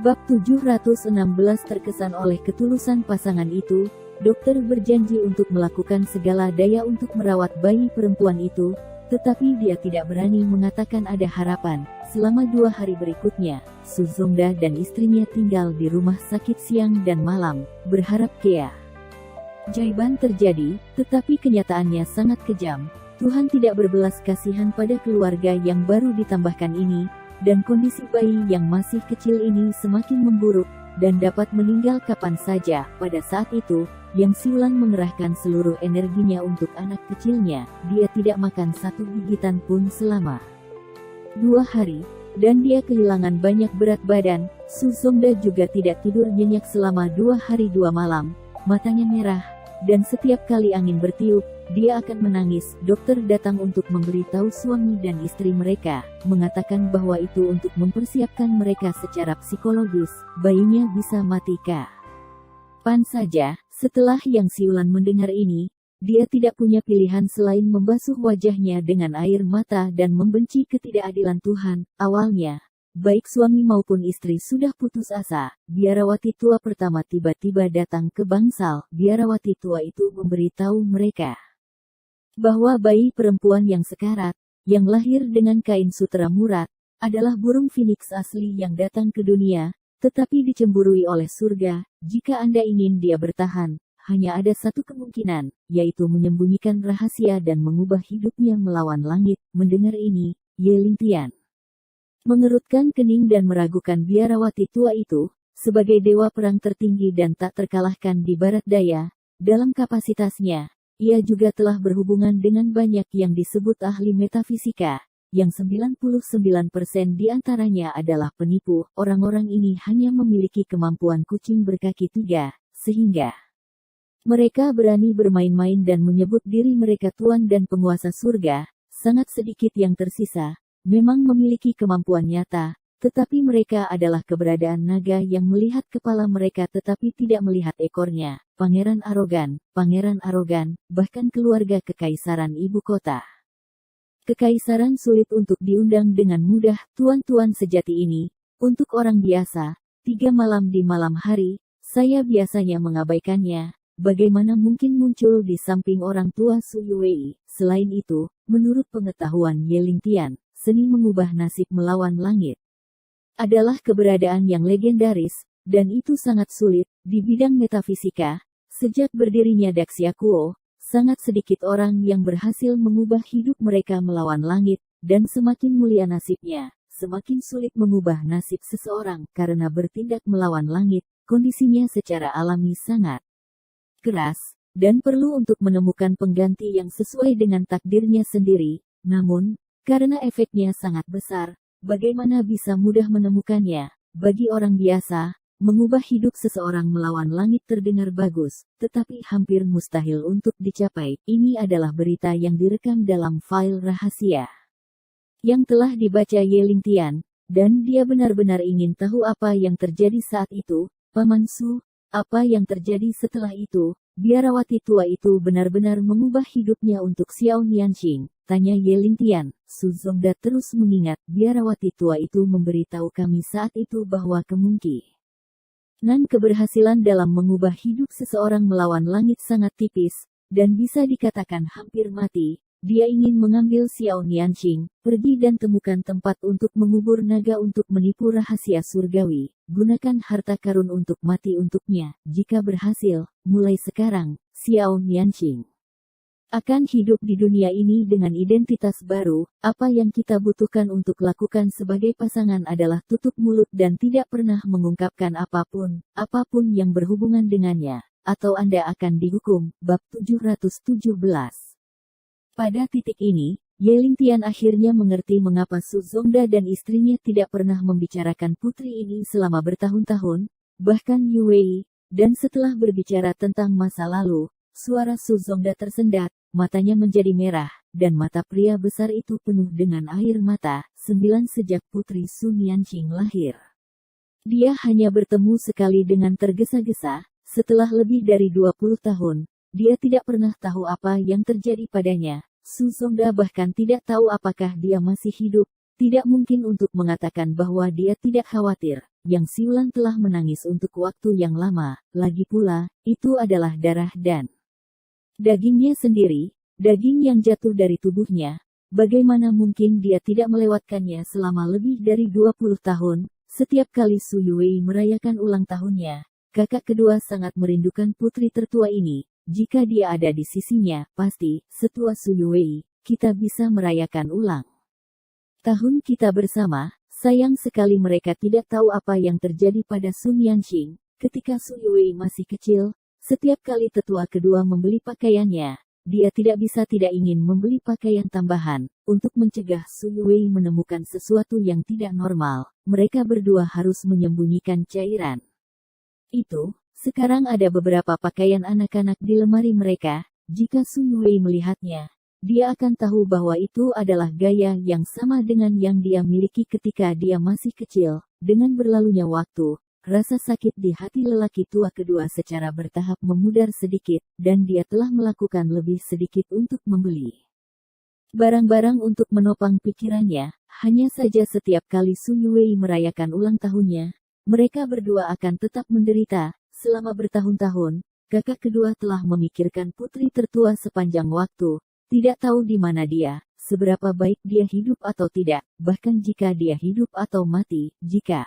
Bab 716 terkesan oleh ketulusan pasangan itu, dokter berjanji untuk melakukan segala daya untuk merawat bayi perempuan itu, tetapi dia tidak berani mengatakan ada harapan. Selama 2 hari berikutnya, Suzongda dan istrinya tinggal di rumah sakit siang dan malam, berharap keajaiban terjadi, tetapi kenyataannya sangat kejam. Tuhan tidak berbelas kasihan pada keluarga yang baru ditambahkan ini, dan kondisi bayi yang masih kecil ini semakin memburuk, dan dapat meninggal kapan saja. Pada saat itu, Yang Siulan mengerahkan seluruh energinya untuk anak kecilnya. Dia tidak makan satu gigitan pun selama 2 hari, dan dia kehilangan banyak berat badan. Suzongda juga tidak tidur nyenyak selama 2 hari 2 malam, matanya merah, dan setiap kali angin bertiup, dia akan menangis. Dokter datang untuk memberitahu suami dan istri mereka, mengatakan bahwa itu untuk mempersiapkan mereka secara psikologis, bayinya bisa mati kapan saja. Setelah Yang Siulan mendengar ini, dia tidak punya pilihan selain membasuh wajahnya dengan air mata dan membenci ketidakadilan Tuhan. Awalnya, baik suami maupun istri sudah putus asa. Biarawati tua pertama tiba-tiba datang ke bangsal. Biarawati tua itu memberitahu mereka bahwa bayi perempuan yang sekarat, yang lahir dengan kain sutera murad, adalah burung phoenix asli yang datang ke dunia, tetapi dicemburui oleh surga. Jika Anda ingin dia bertahan, hanya ada satu kemungkinan, yaitu menyembunyikan rahasia dan mengubah hidupnya melawan langit. Mendengar ini, Ye Lingtian mengerutkan kening dan meragukan biarawati tua itu, sebagai dewa perang tertinggi dan tak terkalahkan di barat daya. Dalam kapasitasnya, ia juga telah berhubungan dengan banyak yang disebut ahli metafisika, yang 99% di antaranya adalah penipu. Orang-orang ini hanya memiliki kemampuan kucing berkaki 3, sehingga mereka berani bermain-main dan menyebut diri mereka tuan dan penguasa surga. Sangat sedikit yang tersisa memang memiliki kemampuan nyata, tetapi mereka adalah keberadaan naga yang melihat kepala mereka tetapi tidak melihat ekornya. Pangeran arogan, bahkan keluarga kekaisaran ibu kota Kekaisaran sulit untuk diundang dengan mudah. Tuan-tuan sejati ini, untuk orang biasa, 3 malam di malam hari, saya biasanya mengabaikannya. Bagaimana mungkin muncul di samping orang tua Su Yue? Selain itu, menurut pengetahuan Ye Lingtian, seni mengubah nasib melawan langit adalah keberadaan yang legendaris, dan itu sangat sulit di bidang metafisika. Sejak berdirinya Daxia-kuo, sangat sedikit orang yang berhasil mengubah hidup mereka melawan langit, dan semakin mulia nasibnya, semakin sulit mengubah nasib seseorang karena bertindak melawan langit. Kondisinya secara alami sangat keras, dan perlu untuk menemukan pengganti yang sesuai dengan takdirnya sendiri. Namun, karena efeknya sangat besar, bagaimana bisa mudah menemukannya? Bagi orang biasa, mengubah hidup seseorang melawan langit terdengar bagus, tetapi hampir mustahil untuk dicapai. Ini adalah berita yang direkam dalam file rahasia yang telah dibaca Ye Lingtian, dan dia benar-benar ingin tahu apa yang terjadi saat itu. Paman Su, apa yang terjadi setelah itu? Biarawati tua itu benar-benar mengubah hidupnya untuk Xiao Nianqing, tanya Ye Lingtian. Suzongda terus mengingat. Biarawati tua itu memberitahu kami saat itu bahwa kemungkinan keberhasilan dalam mengubah hidup seseorang melawan langit sangat tipis, dan bisa dikatakan hampir mati. Dia ingin mengambil Xiao Nianqing, pergi dan temukan tempat untuk mengubur naga untuk menipu rahasia surgawi. Gunakan harta karun untuk mati untuknya. Jika berhasil, mulai sekarang, Xiao Nianqing akan hidup di dunia ini dengan identitas baru. Apa yang kita butuhkan untuk lakukan sebagai pasangan adalah tutup mulut dan tidak pernah mengungkapkan apapun yang berhubungan dengannya, atau Anda akan dihukum. Bab 717. Pada titik ini, Ye Lingtian akhirnya mengerti mengapa Suzongda dan istrinya tidak pernah membicarakan putri ini selama bertahun-tahun, bahkan Yue. Dan setelah berbicara tentang masa lalu, suara Suzongda tersendat, matanya menjadi merah, dan mata pria besar itu penuh dengan air mata. 9 sejak putri Su Nianqing lahir, dia hanya bertemu sekali dengan tergesa-gesa. Setelah lebih dari 20 tahun, dia tidak pernah tahu apa yang terjadi padanya. Suzongda bahkan tidak tahu apakah dia masih hidup. Tidak mungkin untuk mengatakan bahwa dia tidak khawatir. Yang Siulan telah menangis untuk waktu yang lama, lagi pula, itu adalah darah dan dagingnya sendiri, daging yang jatuh dari tubuhnya. Bagaimana mungkin dia tidak melewatkannya selama lebih dari 20 tahun, setiap kali Su Yuwei merayakan ulang tahunnya. Kakak kedua sangat merindukan putri tertua ini. Jika dia ada di sisinya, pasti, setua Su Yuwei, kita bisa merayakan ulang tahun kita bersama. Sayang sekali mereka tidak tahu apa yang terjadi pada Sun Yanqing. Ketika Su Yuwei masih kecil, setiap kali tetua kedua membeli pakaiannya, dia tidak bisa tidak ingin membeli pakaian tambahan. Untuk mencegah Su Yuwei menemukan sesuatu yang tidak normal, mereka berdua harus menyembunyikan cairan itu. Sekarang ada beberapa pakaian anak-anak di lemari mereka. Jika Su Yuwei melihatnya, dia akan tahu bahwa itu adalah gaya yang sama dengan yang dia miliki ketika dia masih kecil. Dengan berlalunya waktu, rasa sakit di hati lelaki tua kedua secara bertahap memudar sedikit, dan dia telah melakukan lebih sedikit untuk membeli barang-barang untuk menopang pikirannya. Hanya saja setiap kali Su Yuwei merayakan ulang tahunnya, mereka berdua akan tetap menderita. Selama bertahun-tahun, kakak kedua telah memikirkan putri tertua sepanjang waktu. Tidak tahu di mana dia, seberapa baik dia hidup atau tidak, bahkan jika dia hidup atau mati. Jika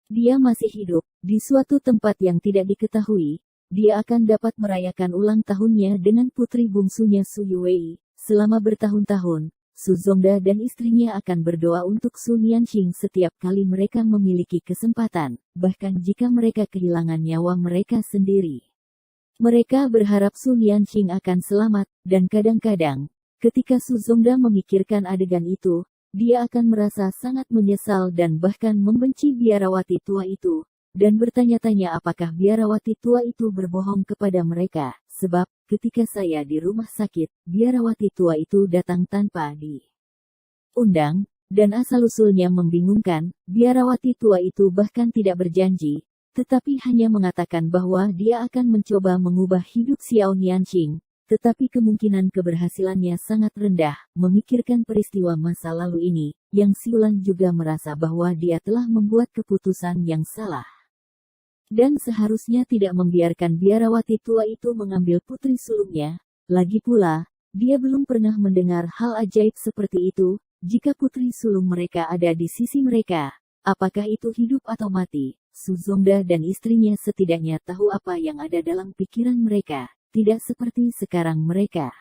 dia masih hidup, di suatu tempat yang tidak diketahui, dia akan dapat merayakan ulang tahunnya dengan putri bungsunya Su Yuwei. Selama bertahun-tahun, Su Zongda dan istrinya akan berdoa untuk Sun Yanqing setiap kali mereka memiliki kesempatan, bahkan jika mereka kehilangan nyawa mereka sendiri. Mereka berharap Sun Yanqing akan selamat, dan kadang-kadang, ketika Su Zongda memikirkan adegan itu, dia akan merasa sangat menyesal dan bahkan membenci biarawati tua itu, dan bertanya-tanya apakah biarawati tua itu berbohong kepada mereka, sebab, ketika saya di rumah sakit, biarawati tua itu datang tanpa diundang, dan asal-usulnya membingungkan. Biarawati tua itu bahkan tidak berjanji, tetapi hanya mengatakan bahwa dia akan mencoba mengubah hidup Xiao Nianqing, tetapi kemungkinan keberhasilannya sangat rendah. Memikirkan peristiwa masa lalu ini, Yang Siulan juga merasa bahwa dia telah membuat keputusan yang salah. Dan seharusnya tidak membiarkan biarawati tua itu mengambil putri sulungnya. Lagi pula, dia belum pernah mendengar hal ajaib seperti itu. Jika putri sulung mereka ada di sisi mereka, apakah itu hidup atau mati? Su Zongda dan istrinya setidaknya tahu apa yang ada dalam pikiran mereka, tidak seperti sekarang mereka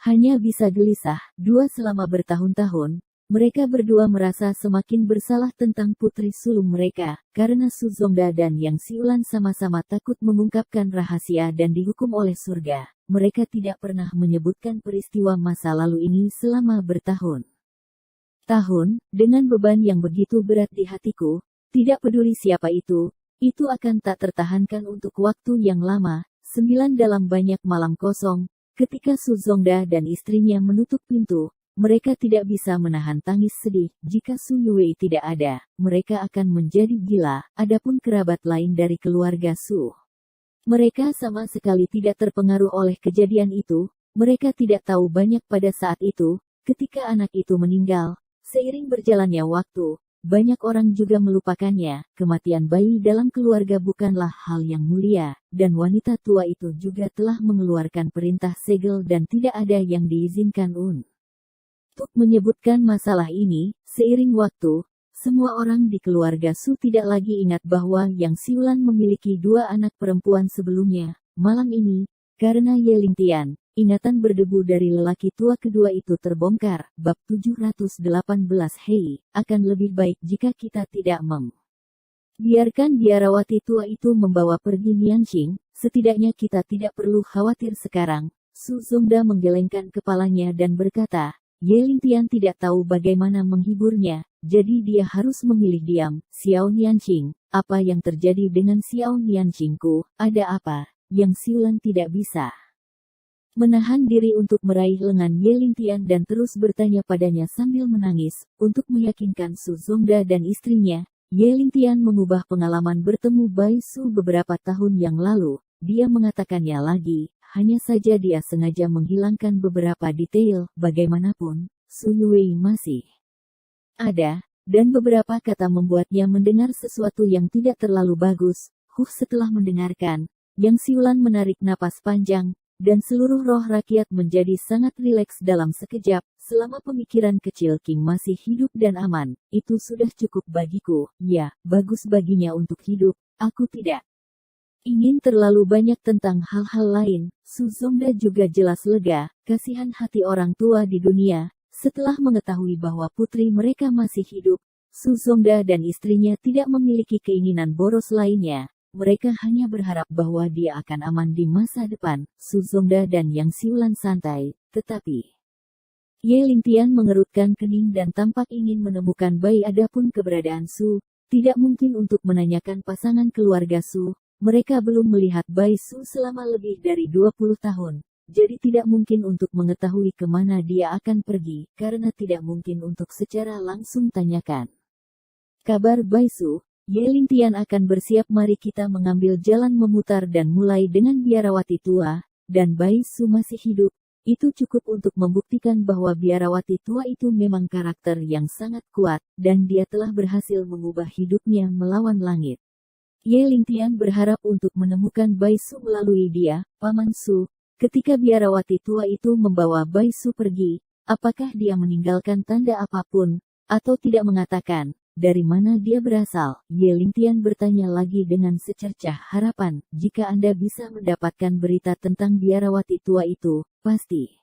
hanya bisa gelisah. Selama bertahun-tahun, mereka berdua merasa semakin bersalah tentang putri sulung mereka, karena Su Zongda dan Yang Siulan sama-sama takut mengungkapkan rahasia dan dihukum oleh surga. Mereka tidak pernah menyebutkan peristiwa masa lalu ini selama bertahun-tahun. Dengan beban yang begitu berat di hatiku, tidak peduli siapa itu akan tak tertahankan untuk waktu yang lama. 9 Dalam banyak malam kosong, ketika Su Zongda dan istrinya menutup pintu, mereka tidak bisa menahan tangis sedih. Jika Su Yuwei tidak ada, mereka akan menjadi gila. Adapun kerabat lain dari keluarga Su, mereka sama sekali tidak terpengaruh oleh kejadian itu. Mereka tidak tahu banyak pada saat itu, ketika anak itu meninggal. Seiring berjalannya waktu, banyak orang juga melupakannya. Kematian bayi dalam keluarga bukanlah hal yang mulia, dan wanita tua itu juga telah mengeluarkan perintah segel dan tidak ada yang diizinkan untuk menyebutkan masalah ini. Seiring waktu, semua orang di keluarga Su tidak lagi ingat bahwa Yang Siulan memiliki 2 anak perempuan sebelumnya. Malam ini, karena Ye Lingtian, ingatan berdebu dari lelaki tua kedua itu terbongkar. Bab 718. Hei, akan lebih baik jika kita tidak biarkan biarawati tua itu membawa pergi Nianqing. Setidaknya kita tidak perlu khawatir sekarang. Su Zongda menggelengkan kepalanya dan berkata, Ye Lingtian tidak tahu bagaimana menghiburnya, jadi dia harus memilih diam. Xiao Nianqing, apa yang terjadi dengan Xiao Nianqingku? Ada apa? Yang Siulan tidak bisa menahan diri untuk meraih lengan Ye Lingtian dan terus bertanya padanya sambil menangis. Untuk meyakinkan Su Zongda dan istrinya, Ye Lingtian mengubah pengalaman bertemu Bai Su beberapa tahun yang lalu. Dia mengatakannya lagi, hanya saja dia sengaja menghilangkan beberapa detail. Bagaimanapun, Su Yuwei masih ada. dan beberapa kata membuatnya mendengar sesuatu yang tidak terlalu bagus. Setelah mendengarkan, Yang Siulan menarik napas panjang, dan seluruh roh rakyat menjadi sangat rileks dalam sekejap. Selama pemikiran kecil King masih hidup dan aman, itu sudah cukup bagiku. Ya, bagus baginya untuk hidup, aku tidak ingin terlalu banyak tentang hal-hal lain. Su Zongda juga jelas lega, kasihan hati orang tua di dunia. Setelah mengetahui bahwa putri mereka masih hidup, Su Zongda dan istrinya tidak memiliki keinginan boros lainnya. Mereka hanya berharap bahwa dia akan aman di masa depan. Su Zongda dan Yang Siulan santai, tetapi Ye Lingtian mengerutkan kening dan tampak ingin menemukan bayi. Adapun keberadaan Su, tidak mungkin untuk menanyakan pasangan keluarga Su. Mereka belum melihat bayi Su selama lebih dari 20 tahun. Jadi tidak mungkin untuk mengetahui kemana dia akan pergi, karena tidak mungkin untuk secara langsung tanyakan kabar bayi Su. Ye Lingtian akan bersiap. Mari kita mengambil jalan memutar dan mulai dengan biarawati tua, dan bayi Su masih hidup. Itu cukup untuk membuktikan bahwa biarawati tua itu memang karakter yang sangat kuat, dan dia telah berhasil mengubah hidupnya melawan langit. Ye Lingtian berharap untuk menemukan bayi Su melalui dia, Paman Su. Ketika biarawati tua itu membawa bayi Su pergi, apakah dia meninggalkan tanda apapun, atau tidak mengatakan dari mana dia berasal? Ye Lingtian bertanya lagi dengan secercah harapan. Jika Anda bisa mendapatkan berita tentang biarawati tua itu, pasti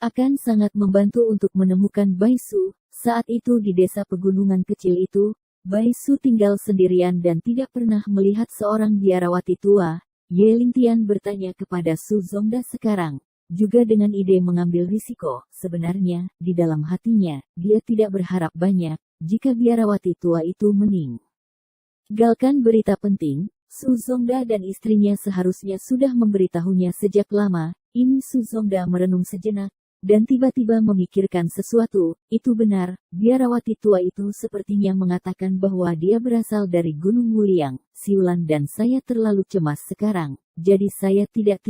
akan sangat membantu untuk menemukan bayi Su. Saat itu di desa pegunungan kecil itu, bayi Su tinggal sendirian dan tidak pernah melihat seorang biarawati tua. Ye Lingtian bertanya kepada Su Zongda sekarang, juga dengan ide mengambil risiko. Sebenarnya, di dalam hatinya, dia tidak berharap banyak. Jika biarawati tua itu meninggalkan berita penting, Su Zongda dan istrinya seharusnya sudah memberitahunya sejak lama. Ini Su Zongda merenung sejenak, dan tiba-tiba memikirkan sesuatu. Itu benar, biarawati tua itu sepertinya mengatakan bahwa dia berasal dari Gunung Wuliang, Siulan, dan saya terlalu cemas sekarang, jadi saya tidak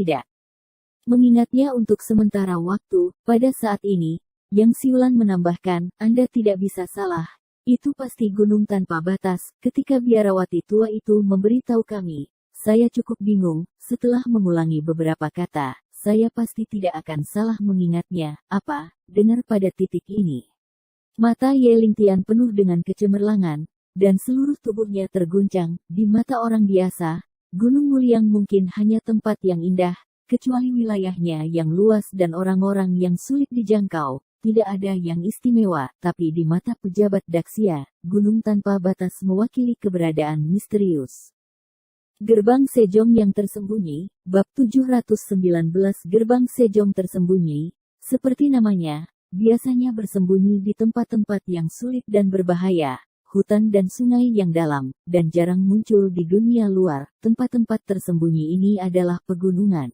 mengingatnya untuk sementara waktu. Pada saat ini, Yang Siulan menambahkan, Anda tidak bisa salah. Itu pasti gunung tanpa batas. Ketika biarawati tua itu memberitahu kami, saya cukup bingung. Setelah mengulangi beberapa kata, saya pasti tidak akan salah mengingatnya. Apa? Dengar pada titik ini, mata Ye Lingtian penuh dengan kecemerlangan, dan seluruh tubuhnya terguncang. Di mata orang biasa, Gunung Wuliang mungkin hanya tempat yang indah, kecuali wilayahnya yang luas dan orang-orang yang sulit dijangkau. Tidak ada yang istimewa, tapi di mata pejabat Daxia, gunung tanpa batas mewakili keberadaan misterius. Gerbang Sejong yang tersembunyi, bab 719. Gerbang Sejong tersembunyi, seperti namanya, biasanya bersembunyi di tempat-tempat yang sulit dan berbahaya, hutan dan sungai yang dalam, dan jarang muncul di dunia luar. Tempat-tempat tersembunyi ini adalah pegunungan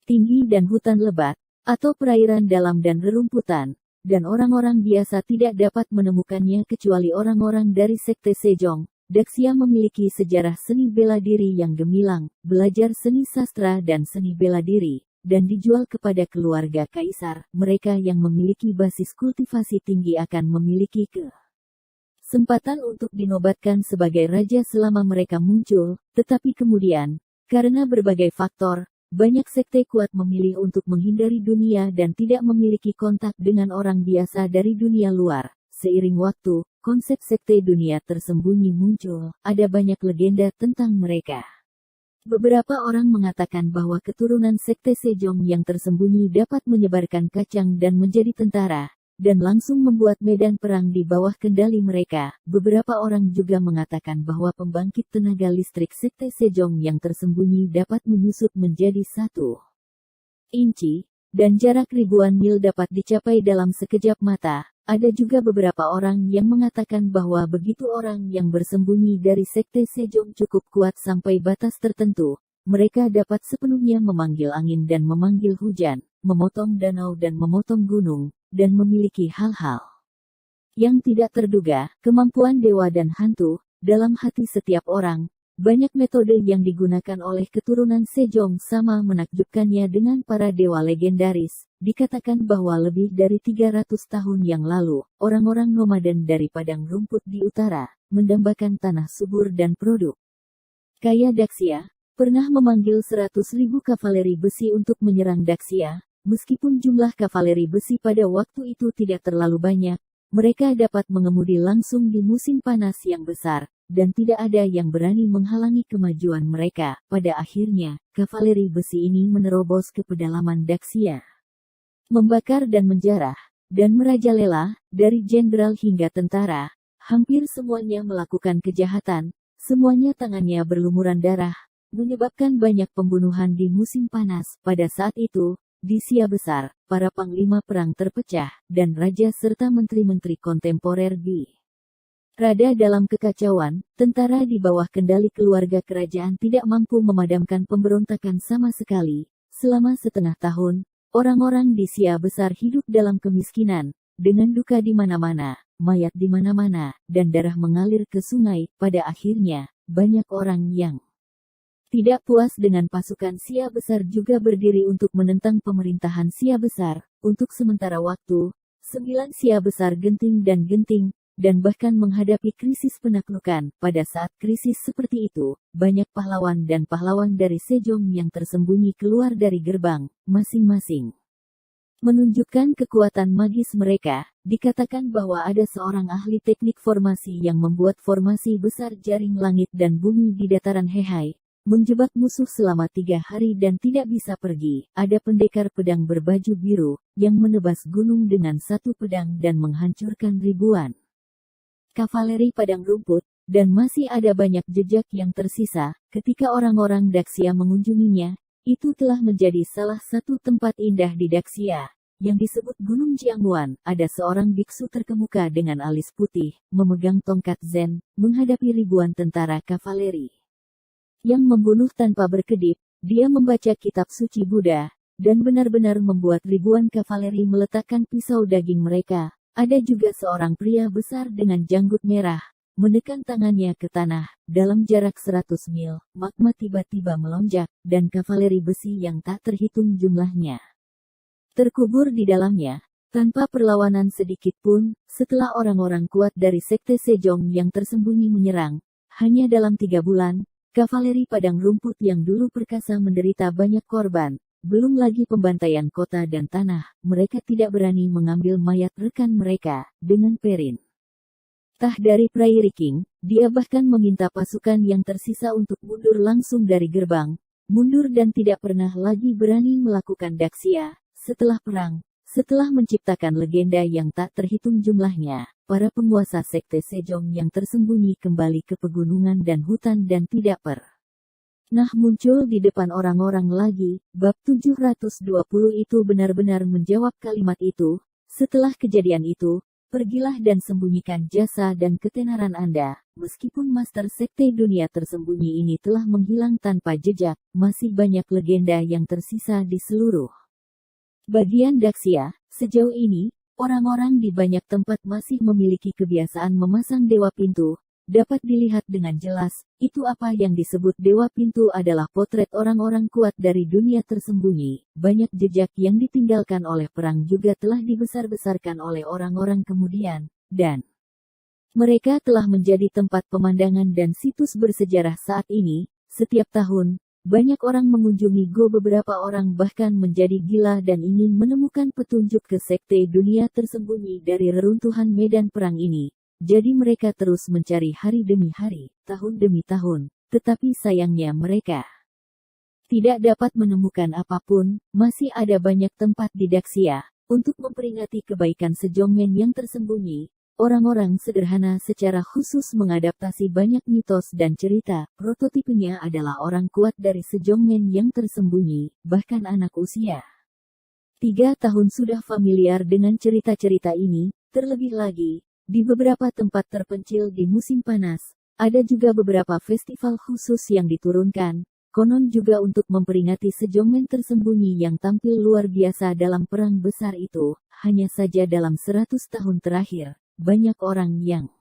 tinggi dan hutan lebat, atau perairan dalam dan rerumputan, dan orang-orang biasa tidak dapat menemukannya kecuali orang-orang dari Sekte Sejong. Daxia memiliki sejarah seni bela diri yang gemilang, belajar seni sastra dan seni bela diri, dan dijual kepada keluarga kaisar. Mereka yang memiliki basis kultivasi tinggi akan memiliki kesempatan untuk dinobatkan sebagai raja selama mereka muncul, tetapi kemudian, karena berbagai faktor, banyak sekte kuat memilih untuk menghindari dunia dan tidak memiliki kontak dengan orang biasa dari dunia luar. Seiring waktu, konsep sekte dunia tersembunyi muncul. Ada banyak legenda tentang mereka. Beberapa orang mengatakan bahwa keturunan sekte Sejong yang tersembunyi dapat menyebarkan kacang dan menjadi tentara, dan langsung membuat medan perang di bawah kendali mereka. Beberapa orang juga mengatakan bahwa pembangkit tenaga listrik Sekte Sejong yang tersembunyi dapat menyusut menjadi 1 inci, dan jarak ribuan mil dapat dicapai dalam sekejap mata. Ada juga beberapa orang yang mengatakan bahwa begitu orang yang bersembunyi dari Sekte Sejong cukup kuat sampai batas tertentu, mereka dapat sepenuhnya memanggil angin dan memanggil hujan, memotong danau dan memotong gunung, dan memiliki hal-hal yang tidak terduga. Kemampuan dewa dan hantu dalam hati setiap orang. Banyak metode yang digunakan oleh keturunan Sejong sama menakjubkannya dengan para dewa legendaris. dikatakan bahwa lebih dari 300 tahun yang lalu, orang-orang nomaden dari padang rumput di utara, mendambakan tanah subur dan produk kaya Daxia, pernah memanggil 100.000 kavaleri besi untuk menyerang Daxia. Meskipun jumlah kavaleri besi pada waktu itu tidak terlalu banyak, mereka dapat mengemudi langsung di musim panas yang besar, dan tidak ada yang berani menghalangi kemajuan mereka. Pada akhirnya, kavaleri besi ini menerobos ke pedalaman Daxia, membakar dan menjarah, dan merajalela, dari jenderal hingga tentara. Hampir semuanya melakukan kejahatan, semuanya tangannya berlumuran darah, menyebabkan banyak pembunuhan di musim panas. Pada saat itu, di Sia Besar, para panglima perang terpecah, dan raja serta menteri-menteri kontemporer berada dalam kekacauan. Tentara di bawah kendali keluarga kerajaan tidak mampu memadamkan pemberontakan sama sekali. Selama setengah tahun, orang-orang di Sia Besar hidup dalam kemiskinan, dengan duka di mana-mana, mayat di mana-mana, dan darah mengalir ke sungai. Pada akhirnya, banyak orang yang tidak puas dengan pasukan Sia Besar juga berdiri untuk menentang pemerintahan Sia Besar. Untuk sementara waktu, 9 Sia Besar genting, dan bahkan menghadapi krisis penaklukan. Pada saat krisis seperti itu, banyak pahlawan dan pahlawan dari Sejong yang tersembunyi keluar dari gerbang, masing-masing menunjukkan kekuatan magis mereka. Dikatakan bahwa ada seorang ahli teknik formasi yang membuat formasi besar jaring langit dan bumi di dataran Hehai, menjebak musuh selama 3 hari dan tidak bisa pergi. Ada pendekar pedang berbaju biru, yang menebas gunung dengan satu pedang dan menghancurkan ribuan kavaleri padang rumput, dan masih ada banyak jejak yang tersisa. Ketika orang-orang Daxia mengunjunginya, itu telah menjadi salah satu tempat indah di Daxia, yang disebut Gunung Jiangwan. Ada seorang biksu terkemuka dengan alis putih, memegang tongkat zen, menghadapi ribuan tentara kavaleri yang membunuh tanpa berkedip. Dia membaca kitab suci Buddha, dan benar-benar membuat ribuan kavaleri meletakkan pisau daging mereka. Ada juga seorang pria besar dengan janggut merah, menekan tangannya ke tanah. Dalam jarak 100 mil, magma tiba-tiba melonjak, dan kavaleri besi yang tak terhitung jumlahnya terkubur di dalamnya, tanpa perlawanan sedikit pun. Setelah orang-orang kuat dari Sekte Sejong yang tersembunyi menyerang, hanya dalam 3 bulan, kavaleri padang rumput yang dulu perkasa menderita banyak korban. Belum lagi pembantaian kota dan tanah. Mereka tidak berani mengambil mayat rekan mereka, dengan perintah dari Prairi King. Dia bahkan meminta pasukan yang tersisa untuk mundur langsung dari gerbang, mundur dan tidak pernah lagi berani melakukan Daxia. Setelah perang, setelah menciptakan legenda yang tak terhitung jumlahnya, para penguasa Sekte Sejong yang tersembunyi kembali ke pegunungan dan hutan dan tidak pernah muncul di depan orang-orang lagi. Bab 720 itu benar-benar menjawab kalimat itu. Setelah kejadian itu, pergilah dan sembunyikan jasa dan ketenaran Anda. Meskipun Master Sekte Dunia Tersembunyi ini telah menghilang tanpa jejak, masih banyak legenda yang tersisa di seluruh bagian Daxia. Sejauh ini, orang-orang di banyak tempat masih memiliki kebiasaan memasang dewa pintu. Dapat dilihat dengan jelas, itu apa yang disebut dewa pintu adalah potret orang-orang kuat dari dunia tersembunyi. Banyak jejak yang ditinggalkan oleh perang juga telah dibesar-besarkan oleh orang-orang kemudian, dan mereka telah menjadi tempat pemandangan dan situs bersejarah saat ini. Setiap tahun, banyak orang mengunjungi Go. Beberapa orang bahkan menjadi gila dan ingin menemukan petunjuk ke Sekte Dunia Tersembunyi dari reruntuhan medan perang ini. Jadi mereka terus mencari hari demi hari, tahun demi tahun, tetapi sayangnya mereka tidak dapat menemukan apapun. Masih ada banyak tempat di Daxia untuk memperingati kebaikan Sejongmen yang tersembunyi. Orang-orang sederhana secara khusus mengadaptasi banyak mitos dan cerita. Prototipenya adalah orang kuat dari Sejongmen yang tersembunyi, bahkan anak usia 3 tahun sudah familiar dengan cerita-cerita ini. Terlebih lagi, di beberapa tempat terpencil di musim panas, ada juga beberapa festival khusus yang diturunkan, konon juga untuk memperingati Sejongmen tersembunyi yang tampil luar biasa dalam perang besar itu. Hanya saja dalam 100 tahun terakhir, banyak orang yang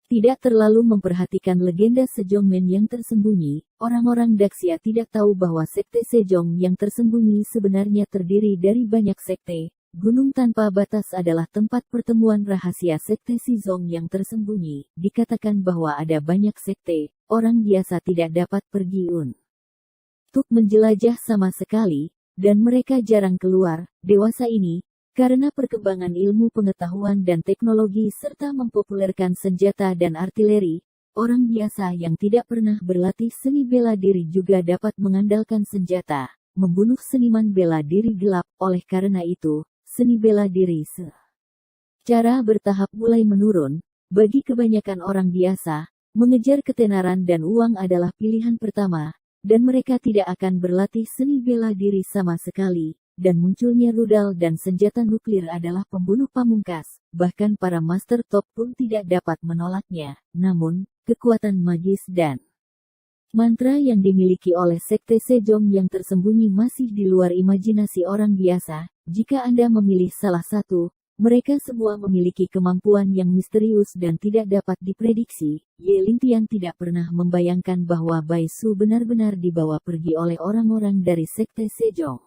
Tidak terlalu memperhatikan legenda Sejongmen yang tersembunyi, orang-orang Daxia tidak tahu bahwa sekte Sejong yang tersembunyi sebenarnya terdiri dari banyak sekte. Gunung Tanpa Batas adalah tempat pertemuan rahasia sekte Sizong yang tersembunyi. Dikatakan bahwa ada banyak sekte, orang biasa tidak dapat pergi untuk menjelajah sama sekali, dan mereka jarang keluar. Dewasa ini, karena perkembangan ilmu pengetahuan dan teknologi serta mempopulerkan senjata dan artileri, orang biasa yang tidak pernah berlatih seni bela diri juga dapat mengandalkan senjata, membunuh seniman bela diri gelap. Oleh karena itu, seni bela diri secara bertahap mulai menurun. Bagi kebanyakan orang biasa, mengejar ketenaran dan uang adalah pilihan pertama, dan mereka tidak akan berlatih seni bela diri sama sekali. Dan munculnya rudal dan senjata nuklir adalah pembunuh pamungkas, bahkan para master top pun tidak dapat menolaknya. Namun, kekuatan magis dan mantra yang dimiliki oleh sekte Sejong yang tersembunyi masih di luar imajinasi orang biasa. Jika Anda memilih salah satu, mereka semua memiliki kemampuan yang misterius dan tidak dapat diprediksi. Ye Lingtian tidak pernah membayangkan bahwa Bai Su benar-benar dibawa pergi oleh orang-orang dari sekte Sejong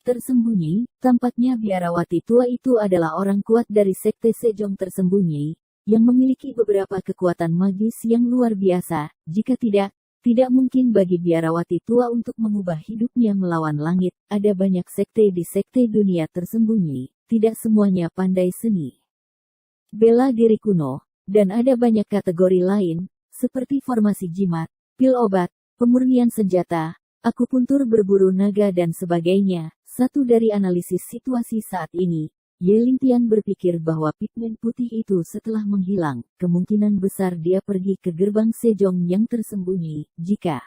tersembunyi. Tampaknya biarawati tua itu adalah orang kuat dari sekte Sejong tersembunyi, yang memiliki beberapa kekuatan magis yang luar biasa. Jika tidak mungkin bagi biarawati tua untuk mengubah hidupnya melawan langit. Ada banyak sekte di sekte dunia tersembunyi, tidak semuanya pandai seni bela diri kuno, dan ada banyak kategori lain, seperti formasi jimat, pil obat, pemurnian senjata, akupuntur berburu naga dan sebagainya. Satu dari analisis situasi saat ini, Ye Lingtian berpikir bahwa pigmen putih itu setelah menghilang, kemungkinan besar dia pergi ke gerbang Sejong yang tersembunyi. Jika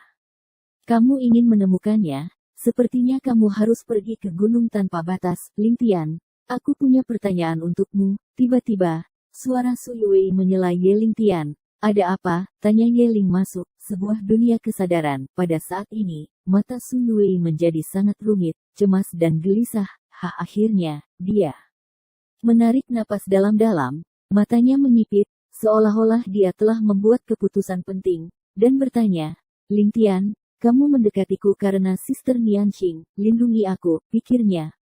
kamu ingin menemukannya, sepertinya kamu harus pergi ke Gunung Tanpa Batas. Lingtian, aku punya pertanyaan untukmu. Tiba-tiba, suara Su Yue menyela Ye Lingtian. Ada apa? Tanya Ye Ling masuk. Sebuah dunia kesadaran. Pada saat ini, mata Su Yue menjadi sangat rumit, cemas dan gelisah. Akhirnya, dia menarik napas dalam-dalam, matanya menyipit, seolah-olah dia telah membuat keputusan penting, dan bertanya, Lingtian, kamu mendekatiku karena Sister Nianqing, lindungi aku, pikirnya.